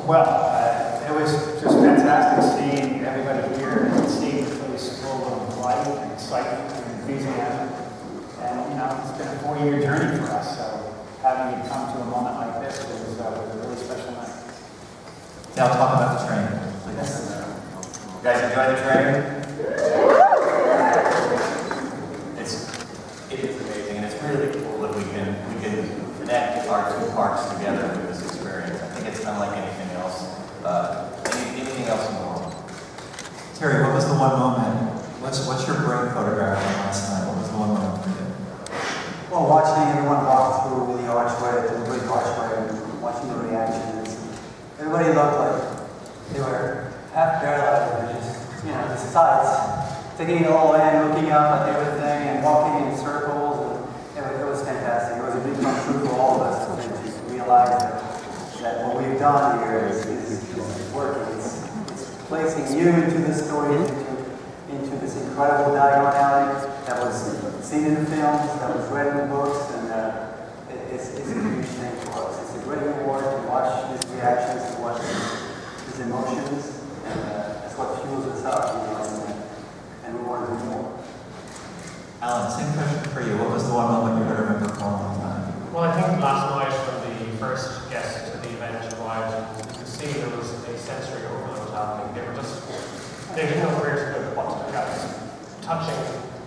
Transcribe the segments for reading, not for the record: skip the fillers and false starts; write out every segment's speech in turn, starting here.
Well, it was just fantastic seeing everybody here and seeing the place full of life and excitement and enthusiasm. And, it's been a 4-year journey for us, so having it come to a moment like this was a really special night. Now talk about the train, please. You guys enjoy the train? It is amazing, and it's really cool that we can connect our two parks together with this experience. I think it's unlike anything else, anything else in the world. Terry, what was the one moment? What's your break photograph from last night? What was the one moment for you? Well, watching everyone walk through the archway, the bridge archway, and watching the reactions. Everybody looked like they were half paralyzed, or just sights. Taking it all in, looking up at everything, and walking in circles, and it was fantastic. It was a big come true for all of us to just realize that what we've done here is working. It's placing you into this story, into this incredible Diagon Alley that was seen in the films, that was read in the books, and it's a huge thing for us. It's a great reward to watch these reactions, to watch these emotions, and that's what fuels us up, and we want to do more. Alan, same question for you. What was the one moment you're going to remember for a long time? Well, I think last night when the first guests to the event arrived, you could see there was a sensory overload happening. They didn't know where to go, what to look at. Touching,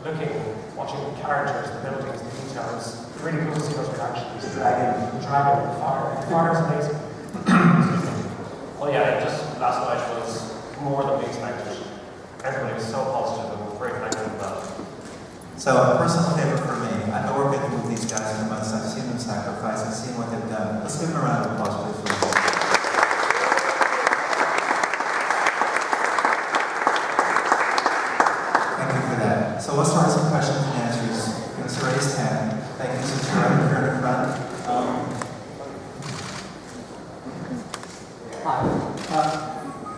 looking, watching the characters, the buildings, the details. It's really cool to see those reactions. The dragon. The dragon, the fire. The fire is amazing. Well, yeah, just last night was more than we expected. Everybody was so positive and very connected with that. So, a personal favorite for me, I know we're getting with these guys for months. I've seen them sacrifice, I've seen what they've done. Let's give them a round of applause, please. Thank you for that. So, let's start some questions and answers. Give us a raised hand. Thank you, since you're right here in the front. Hi.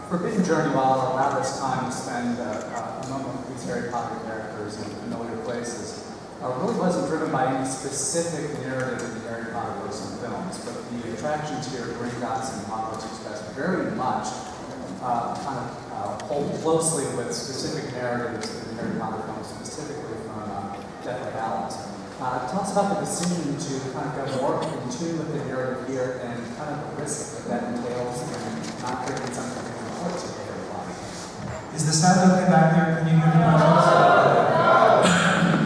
Forbidden Journey, while allowed us time to spend a moment with these very popular characters in familiar places, really wasn't driven by any specific narrative in the Harry Potter books and films, but the attractions here at Gringotts and Hogwarts Express very much hold closely with specific narratives in the Harry Potter films, specifically from Deathly Hallows. Tell us about the decision to kind of go more in tune with the narrative here and kind of the risk that entails in not creating something. Is the sound okay back there? Can you hear the questions?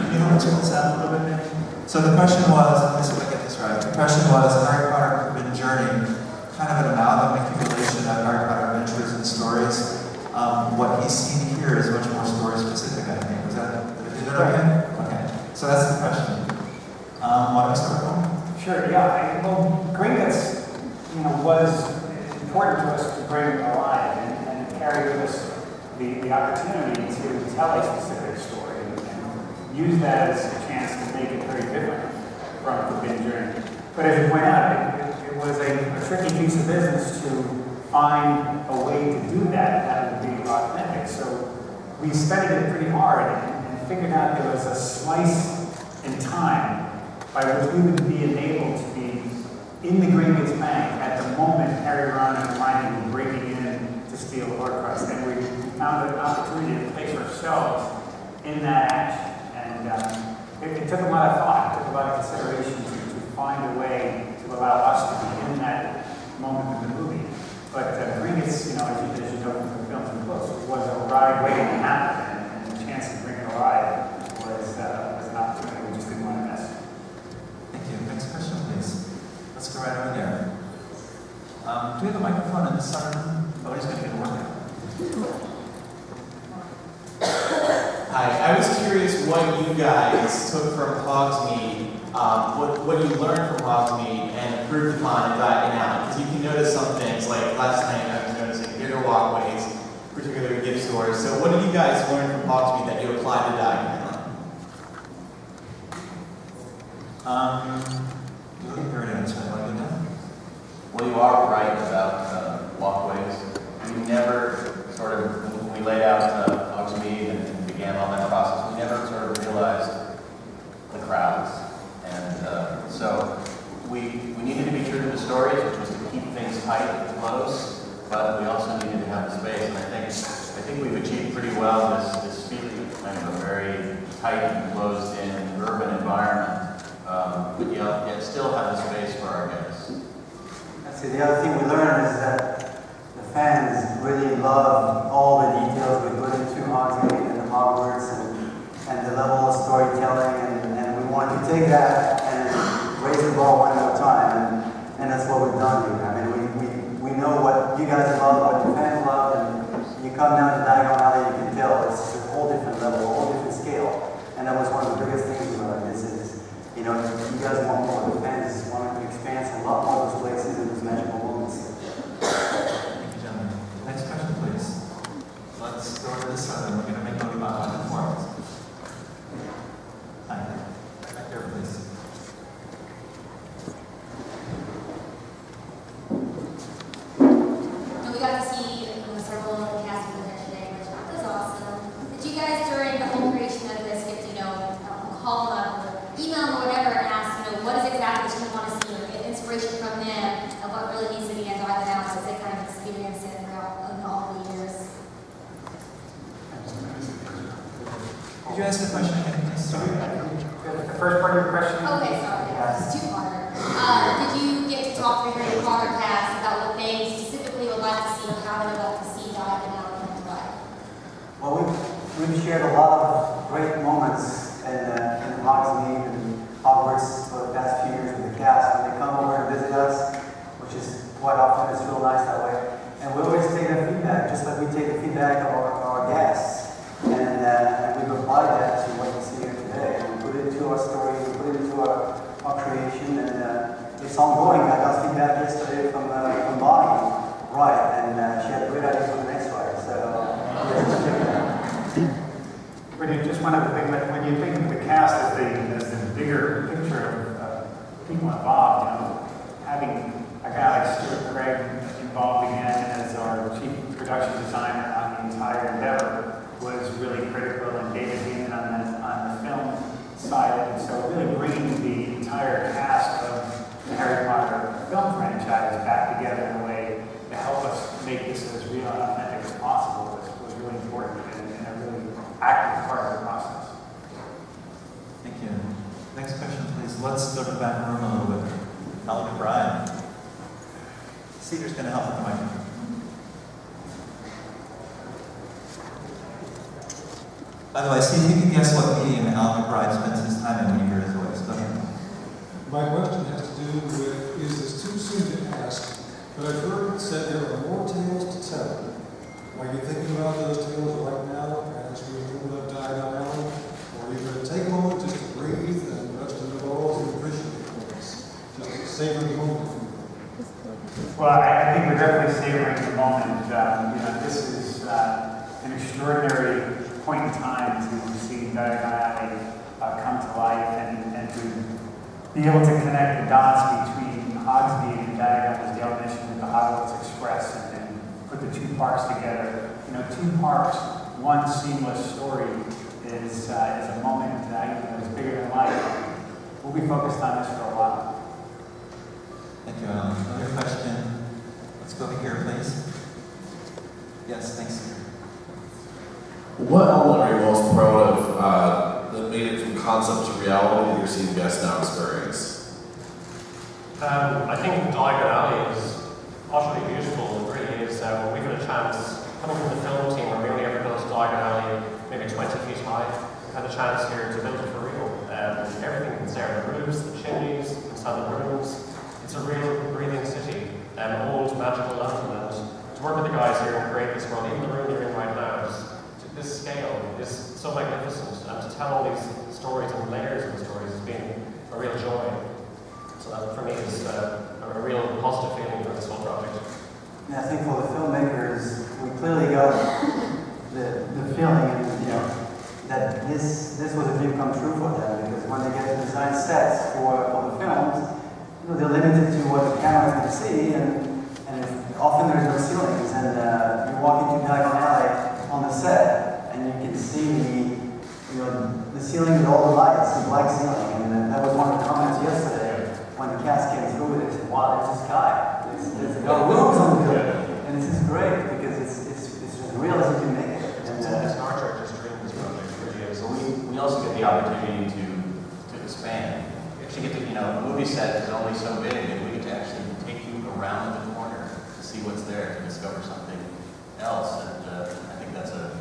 Can you help me turn the sound a little bit, maybe? So the question was, let me see if I get this right. The question was, Harry Potter Forbidden Journey, kind of an amalgam accumulation of Harry Potter adventures and stories. What he's seen here is much more story specific, I think. Is that okay? Okay. So that's the question. Want to start with? Sure, yeah. Gringotts, was important to us to bring alive and carry with us the opportunity to tell a specific story and use that as a chance to make it very different from Forbidden Journey. But as you point out, it was a tricky piece of business to find a way to do that would be authentic. So we studied it pretty hard and figured out there was a slice in time by which we would be enabled to be in the Gringotts Bank at the moment Harry, Ron, and Hermione were breaking in to steal the Horcrux, and we found an opportunity to place ourselves in that action. And it took a lot of thought, it took a lot of consideration to find a way to allow us to be in that moment of the movie. But Gringotts, as you know from the films and books, was a ride waiting to happen, and the chance to bring it alive was an opportunity we just didn't want to miss. Thank you. Next question, please. Let's go right over there. Do we have a microphone in this side? Oh, he's going to get a workout. Hi, I was curious what you guys took from Hogsmeade, what you learned from Hogsmeade and improved upon in Diagon Alley. Because you can notice some things, like last night I was noticing bigger walkways, particularly gift stores. So what did you guys learn from Hogsmeade that you applied to Diagon Alley? You're looking very answer. Well, you are right about walkways. We never when we laid out Hogsmeade and began all that process, we never sort of realized the crowds. And so we needed to be true to the stories, which was to keep things tight and close, but we also needed to have the space. And I think we've achieved pretty well this feeling of kind of a very tight and closed-in urban environment, but yet still have the space for our guests. See, the other thing we learned is that the fans really love all the details we put into Hogsmeade and the Hogwarts and the level of storytelling, and we wanted to take that and raise the bar one more time, and that's what we've done here. I mean, we know what you guys love, what the fans love, and you come down to Diagon Alley, you can tell it's a whole different level, a whole different scale, and that was one of the biggest things we learned. You know, you guys want more. The fans want to expand a lot more of those places and those magical moments. Thank you, gentlemen. Next question, please. Let's go to this side, and we're going to make note about the performance. Hi, back there, please. And we got to see several of the cast members today, which was awesome. Did you guys, during the whole creation of this, get to call them up or email them or whatever and ask, what is exactly that you want to see, or get inspiration from them of what really needs to be in Diagon Alley as they kind of experience it throughout all the years? Did you ask the question again? Sorry. The first part of your question? Okay, sorry, it's two-parter. Did you get to talk to the Harry Potter cast about what they specifically would like to see or how they would like to see Diagon Alley come to life? Well, we've shared a lot of great moments in Hogsmeade and Hogwarts for the past few years with the cast. When they come over and visit us, which is quite often, it's real nice that way. And we always take their feedback, just like we take the feedback of our guests. And we've applied that to what you see here today. And we put it into our story, we put it into our creation, and it's ongoing. I got feedback yesterday from Bonnie, right, and she had a great idea for the next ride. So, Just one other thing, when you think of the cast as the bigger picture of people involved, having a guy like Stuart Craig involved again as our chief production designer on the entire endeavor was really critical, and David Heenan on the film side, and so really bringing the entire cast of the Harry Potter film franchise back together in a way to help us make this as real and authentic as possible was really important and a really active part of the process. Thank you. Next question, please. Let's go to the back room a little bit. Alan McBride. Cedar's going to help with the microphone. By the way, see if you can guess what medium Alan McBride spends his time in when you hear his voice. Go ahead. My question has to do with, is this too soon to ask, but I've heard it said there are more tales to tell. Are you thinking about those tales right now as we move up Diagon Alley? Or are you going to take a moment just to breathe and rest in the laurels and appreciate this? Just to savor the moment. Well, I think we're definitely savoring the moment. This is an extraordinary point in time to see Diagon Alley come to life and to be able to connect the dots between Hogsmeade and Diagon, as Dale mentioned, with the Hogwarts Express, and put the two parks together. Two parks, one seamless story is a moment that is bigger than life. We'll be focused on this for a while. Thank you, Alan. Another question. Let's go over here, please. Yes, thanks. What element are you most proud of that made it from concept to reality that you're seeing guests now experience? I think Diagon Alley is utterly beautiful. It really is. When we got a chance, coming from the film team, where we only ever built Diagon Alley maybe 20 feet high, we had a chance here to build it for real. Everything that's there, the roofs, the chimneys, inside the rooms. It's a real breathing city, old magical London. And to work with the guys here and create this world, even the room you're in right now, this scale is so magnificent, and to tell all these stories and layers of the stories has been a real joy. So that for me is a real positive feeling for this whole project. Yeah, I think for the filmmakers, we clearly got the feeling, that this was a dream come true for them, because when they get to design sets for the films, they're limited to what the camera can see, and often there's no ceilings, and you walk into Diagon Alley on the set, and you can see the ceiling with all the lights, the black ceiling, and that was one of the comments yesterday when the cast came through. They said, "Wow, there's this guy. There's rooms on the building," and it's this great because it's as real as you can make it. And, Star Trek just dreamed this project. It really is. So we also get the opportunity to expand. We actually get to, a movie set is only so big, and we get to actually take you around the corner to see what's there, to discover something else. And I think that's an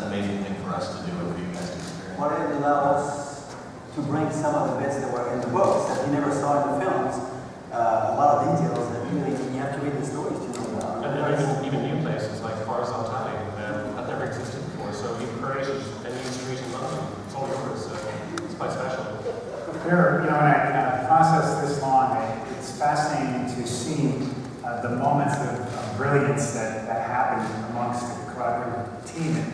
amazing thing for us to do and for you guys to experience. what it allowed us to bring some of the bits that were in the books that you never saw in the films, a lot of details that really you have to read the stories to know about. And even new places like Horizontal Alley that never existed before. So you've created a new street in London. It's all yours. So it's quite special. There, in a process this long, it's fascinating to see the moments of brilliance that happen amongst the collaborative team. And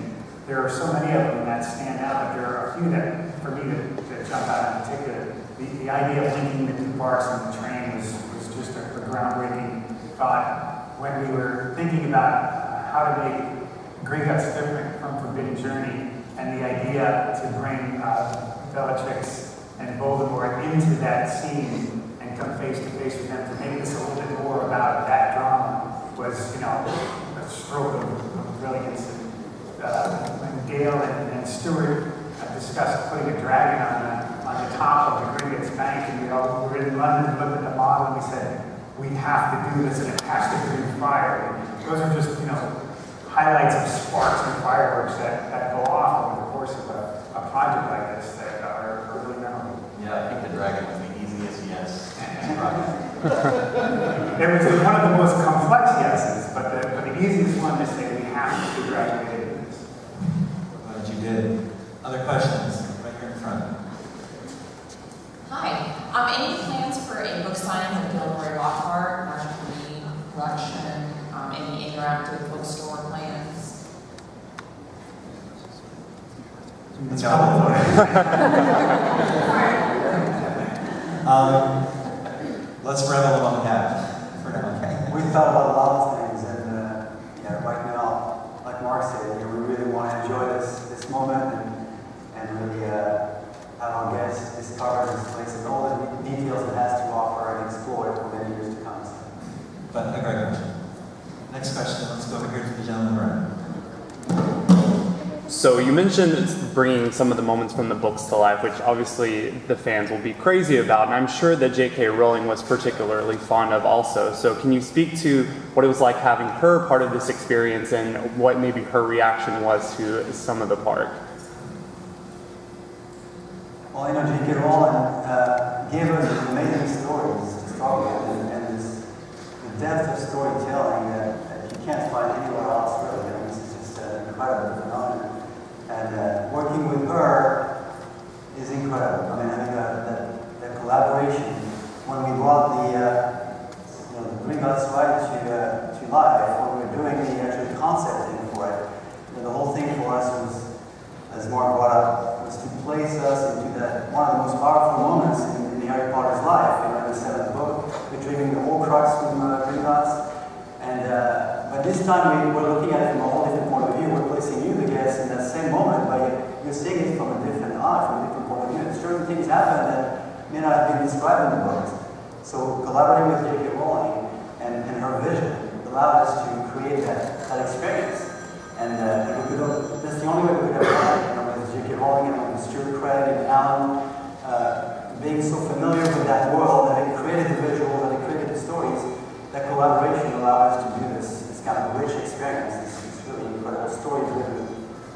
there are so many of them that stand out, but there are a few that, for me, that jump out in particular. The idea of linking the two parks on the train was just a groundbreaking thought. When we were thinking about how to make Gringotts different from Forbidden Journey, and the idea to bring Bellatrix and Voldemort into that scene and come face to face with them to make this a little bit more about that drama was, a stroke of brilliance. And when Dale and Stuart discussed putting a dragon on the top of the Gringotts Bank, and we all were in London, looked at the model, and we said, we have to do this, and it has to breathe fire. And those are just, highlights of sparks and fireworks that go off over the course of a project like this that are really memorable. Yeah, I think the dragon was the easiest yes. It was one of the most complex yeses, but the easiest one to say we have to graduate into this. Glad you did. Other questions? Right here in front. Hi. Any plans for a book signing of Gilmore Lockhart, Magical-Menagerie production, any interactive bookstore plans? Let's revel in what we have for now, okay? We thought about a lot of things, and right now, like Mark said, we really want to enjoy this moment and really have our guests discover this place and all the details it has to offer and explore for many years to come. But a great question. Next question, let's go over here to the gentleman right. So you mentioned bringing some of the moments from the books to life, which obviously the fans will be crazy about, and I'm sure that J.K. Rowling was particularly fond of also. So can you speak to what it was like having her part of this experience and what maybe her reaction was to some of the part? Well, J.K. Rowling gave us amazing stories to start with, and the depth of storytelling that you can't find anywhere else, really. This is just an incredible phenomenon. And working with her is incredible. I mean, the collaboration, when we brought the Gringotts right to life, when we were doing the actual concept thing for it, the whole thing for us was, as Mark brought up, was to place us into that one of the most powerful moments in Harry Potter's life, in the seventh book, retrieving the Horcrux from Gringotts. And but this time we're looking at it from a whole different point of view. We're placing you, the guest, in that same moment, but you're seeing it from a different eye, from a different point of view. And certain things happen that may not have been described in the books. So collaborating with J.K. Rowling and her vision allowed us to create that experience. And that's the only way we could have done it, with J.K. Rowling and with Stuart Craig and Alan being so familiar with that world, that it created the visuals, that it created the stories. That collaboration allowed us to do this kind of rich experience, this really incredible story-driven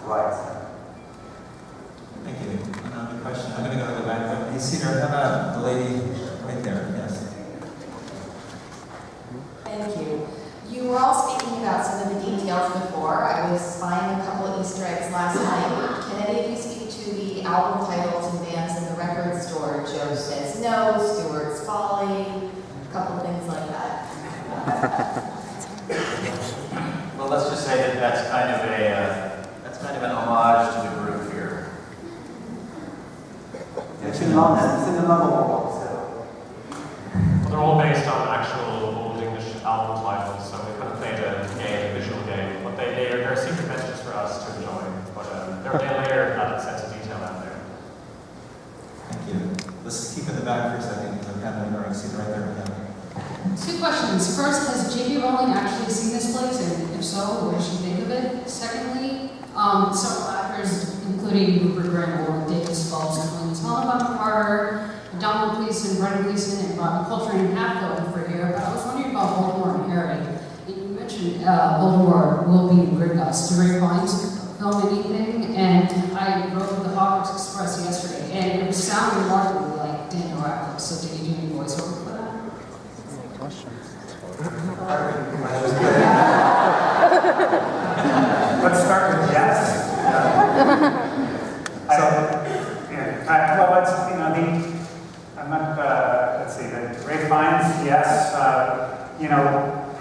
ride. Thank you. Another question. I'm going to go to the back. Hey, Cedar, how about the lady right there? Yes. Thank you. You were all speaking about some of the details before. I was spying a couple of Easter eggs last night. Can any of you speak to the album titles and bands in the record store? Joe Says No, Stuart's Folly, a couple things like that. Well, let's just say that that's kind of an homage to the group here. It's in London, it's in the London world, so. Well, they're all based on actual old English album titles, so we kind of played a game, a visual game. But they're secret messages for us to enjoy. But they're layered that sense of detail out there. Thank you. Let's keep in the back for a second, because I'm kind of ignoring Cedar right there. Two questions. First, has J.K. Rowling actually seen this place? so, what did she think of it? Secondly, several actors, including Rupert Grant and David Phelps, twins, Helena Bonham Carter, Donald Gleason, Brendan Gleason, and Rob Coltrane have filmed for here, but I was wondering about Voldemort and Harry. You mentioned Voldemort will be in Gringotts. Did Ray Fiennes film anything? And I wrote the Hogwarts Express yesterday, and it was sounding remarkably like Daniel Radcliffe, so did you do any voiceover for that? Any questions? Let's start with yes. Well, it's, you know, I'm not, let's see, the Ray Fiennes, yes. You know,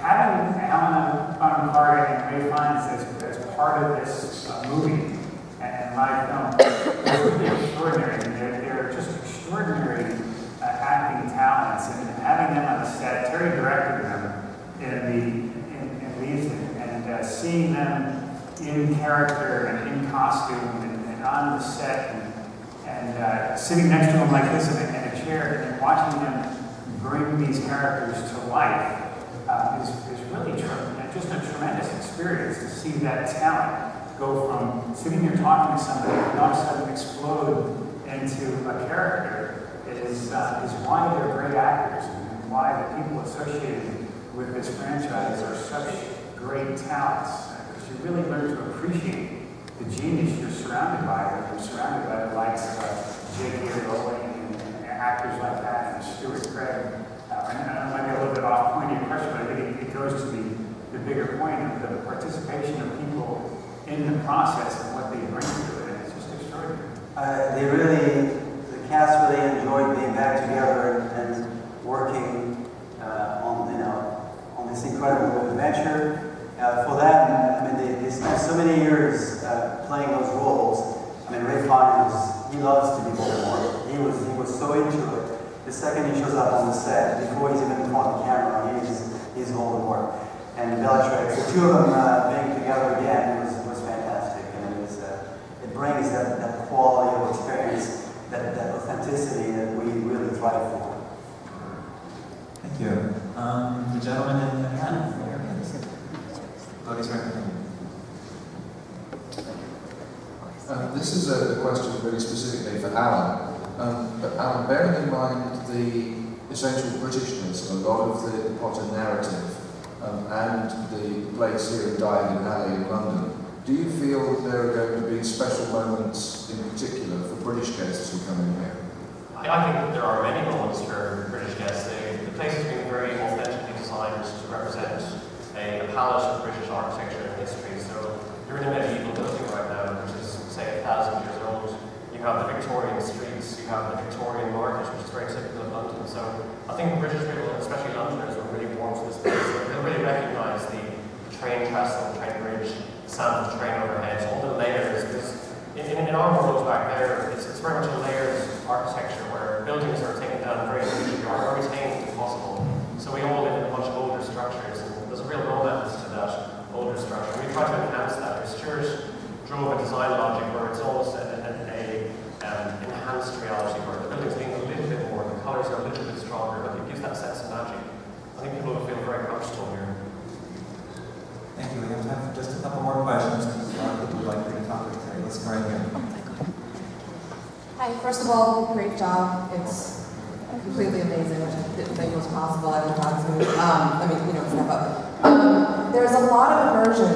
having Helena Bonham Carter and Ray Fiennes as part of this movie and my film is really extraordinary. They're just extraordinary acting talents, and having them on the set, Terry directed them in Leeds, and seeing them in character and in costume and on the set and sitting next to them like this in a chair and watching them bring these characters to life is really just a tremendous experience to see that talent go from sitting there talking to somebody and all of a sudden explode into a character is why they're great actors and why the people associated with this franchise are such great talents. Because you really learn to appreciate the genius you're surrounded by. You're surrounded by the likes of J.K. Rowling and actors like that, and Stuart Craig. And I might be a little bit off point of your question, but I think it goes to the bigger point of the participation of people in the process and what they bring to it. And it's just extraordinary. The cast really enjoyed being back together and working on this incredible adventure. For them, I mean, they spent so many years playing those roles. I mean, Ray Fiennes, he loves to be Voldemort. He was so into it. The second he shows up on the set, before he's even in front of the camera, he's Voldemort. And Bellatrix, the two of them being together again was fantastic. And it brings that quality of experience, that authenticity that we really thrive for. Thank you. The gentleman in the hat. Voting right behind you. This is a question really specifically for Alan. But Alan, bearing in mind the essential Britishness of a lot of the Potter narrative and the place here in Diagon Alley in London, do you feel there are going to be special moments in particular for British guests who come in here? I think there are many moments for British guests. The place has been very authentically designed to represent a palette of British architecture and history. So you're in a medieval building right now, which is, say, 1,000 years old. You have the Victorian streets, you have the Victorian market, which is very typical of London. So I think British people, especially Londoners, will really warm to this place. They'll really recognise the train trestle, the train bridge, the sound of the train overhead, all the layers. In our world back there, it's very much a layered architecture where buildings are taken down very easily or retained if possible. So we all live in much older structures, and there's a real romance to that older structure. We try to enhance that. Stuart drove a design logic where it's almost an enhanced reality, where the building's being a little bit more, the colours are a little bit stronger, but it gives that sense of magic. I think people will feel very comfortable here. Thank you. We have time for just a couple more questions because a lot of people would like to talk with Terry. Let's go right here. Hi, first of all, great job. It's completely amazing, which I didn't think was possible at the time. Step up. There's a lot of immersion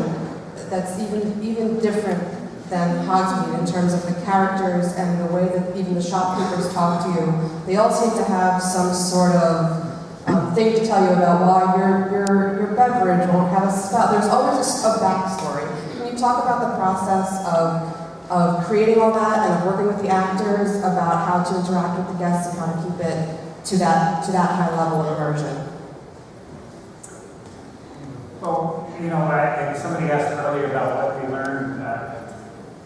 that's even different than Hogsmeade in terms of the characters and the way that even the shopkeepers talk to you. They all seem to have some sort of thing to tell you about why your beverage won't have a spout. There's always a backstory. Can you talk about the process of creating all that and of working with the actors about how to interact with the guests and how to keep it to that high level of immersion? Well, somebody asked earlier about what we learned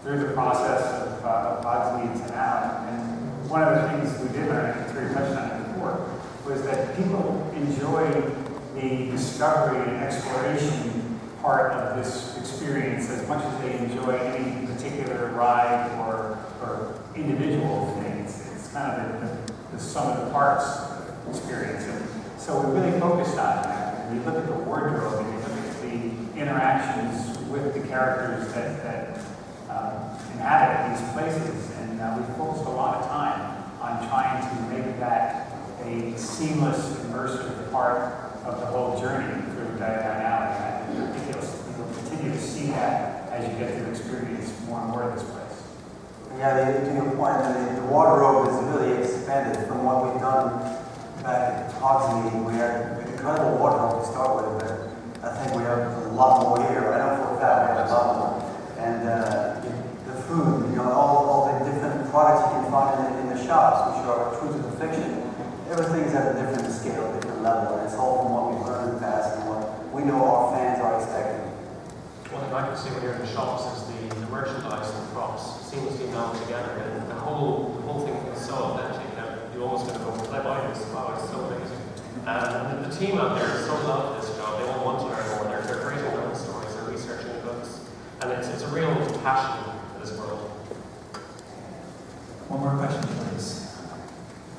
through the process of Hogsmeade to now, and one of the things we did learn, I think Terry touched on it before, was that people enjoy the discovery and exploration part of this experience as much as they enjoy any particular ride or individual thing. It's kind of the sum of the parts experience. And so we really focused on that. And you look at the wardrobe and you look at the the interactions with the characters that inhabit these places. And we focused a lot of time on trying to make that a seamless, immersive part of the whole journey through Diagon Alley. And I think you'll continue to see that as you get to experience more and more of this place. Yeah, to your point, the wardrobe is really expanded from what we've done back at Hogsmeade. We had an incredible wardrobe to start with, but I think we have a lot more here. I know for a fact we have a lot more. And the food, all the different products you can find in the shops, which are true to the fiction, everything's at a different scale, different level, and it's all from what we've learned in the past and what we know our fans are expecting. One thing I can see when you're in the shops is the merchandise and the props seamlessly melded together, and the whole thing is so authentic that you almost going to go, can I buy this? Wow, it's so amazing. And the team out there so love this job. They all want to learn more. They're creating their own stories, they're researching the books, and it's a real passion for this world. One more question, please.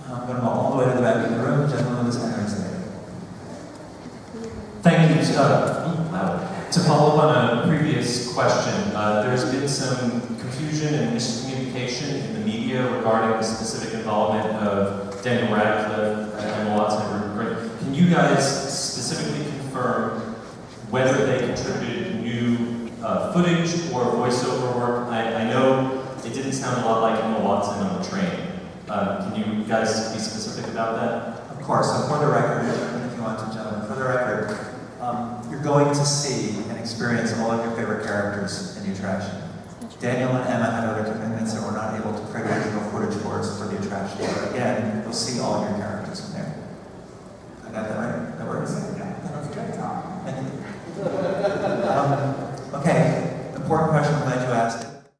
I'm going to go all the way to the back of the room. Gentlemen, this hand is there. Thank you. To follow up on a previous question, there's been some confusion and miscommunication in the media regarding the specific involvement of Daniel Radcliffe and Emma Watson and Rupert Grint. Can you guys specifically confirm whether they contributed new footage or voiceover work? I know it didn't sound a lot like Emma Watson on the train. Can you guys be specific about that? Of course. So for the record, if you want to, gentlemen, for the record, you're going to see and experience all of your favorite characters in the attraction. Daniel and Emma had other commitments and were not able to create original footage for us for the attraction. But again, you'll see all of your characters in there. I got that right? That works? Yeah, that was good, Tom. Thank you. Okay, important question. I'm glad